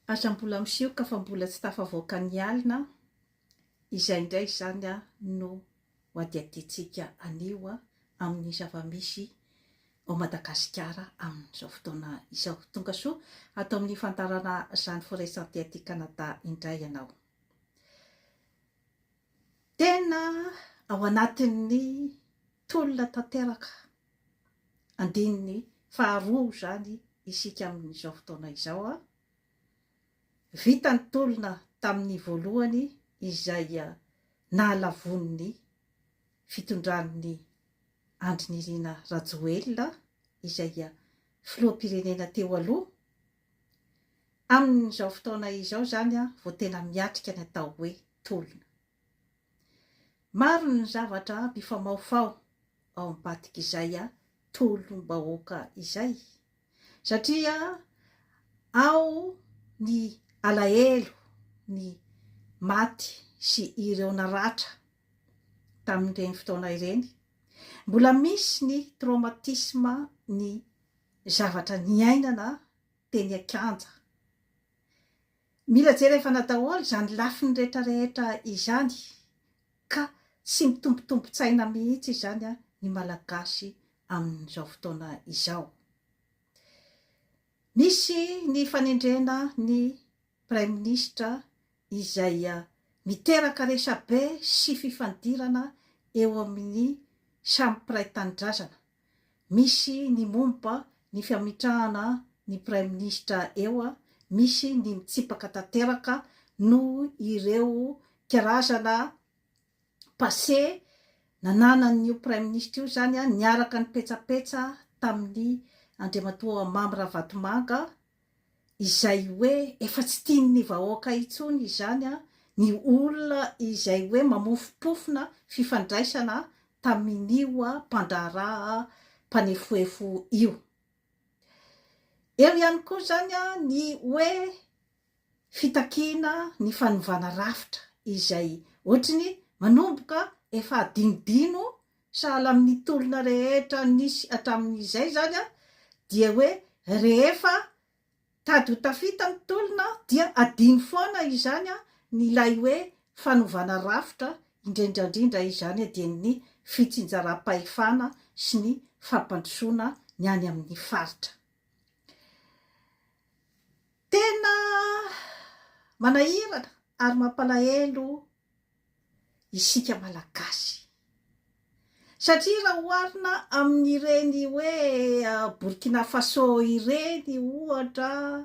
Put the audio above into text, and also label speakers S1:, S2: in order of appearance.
S1: Aza mbola misioka fa mbola tsy tafavoaka ny alina, izay indray zany no hoadiaditsika anio amin'ny zava-misy ao Madagasikara amin'izao fotoana izao. Tonga soa atao amin'ny fantarana izany firaisan-ty aty Kanada indray ianao. Tena ao anatin'ny tolona tanteraka andininy faharoa zany isika amin'izao fotoana izao vita ny tolona tamin'ny voalohany izay nahalavon'ny fitondran'ny Andry Nirina Rajoelina izay filoham-pirenena teo aloha. Amin'izao fotoana izao zany vao tena miatrika ny atao hoe tolona. Maro ny zavatra mifamaofao ao ambadika izay tolom-bahoaka izay, satria ao ny alahelo, ny maty sy ireo naratra tamin'ireny fotoana ireny. Mbola misy ny traumatisme, ny zavatra niainana teny an-kanja. Mila jerevana daholo izany lafiny rehetrarehetra izany, ka tsy mitombotombo-tsaina mihitsy izany ny malagasy amin'izao fotoana izao. Misy ny fanendrena ny praiminisitra izay miteraka resabe sy fifandirana eo amin'ny samy mpiray tanindrazana. Misy ny momba ny fiamitrahana ny praiminisitra eo, misy ny mitsipaka tanteraka noho ireo karazana passé nananan'io praiminisitra io zany niaraka ny petsapetsa tamin'ny Andriamatoa Mamy Ravatomanga, izay hoe efa tsy tian'ny vahoaka intsony izany ny olona izay hoe mamofopofona fifandraisana tamin'io mpandraharaha mpanefoefo io. Eo ihany koa zany ny hoe fitakiana ny fanovana rafitra izay ohatriny manomboka efa adinodino sahala amin'ny tolona rehetra nisy hatramin'izay zany dia hoe rehefa tady ho tafita ny tolona dia adino foana izany ny ilay hoe fanovana rafitra, indrindrandrindra izany dia ny fitsinjaram-pahefana sy ny fampandrosoana ny any amin'ny faritra. Tena manahirana ary mampalahelo isika malagasy, satria raha oharina amin'ireny hoe Burkina Faso ireny ohatra,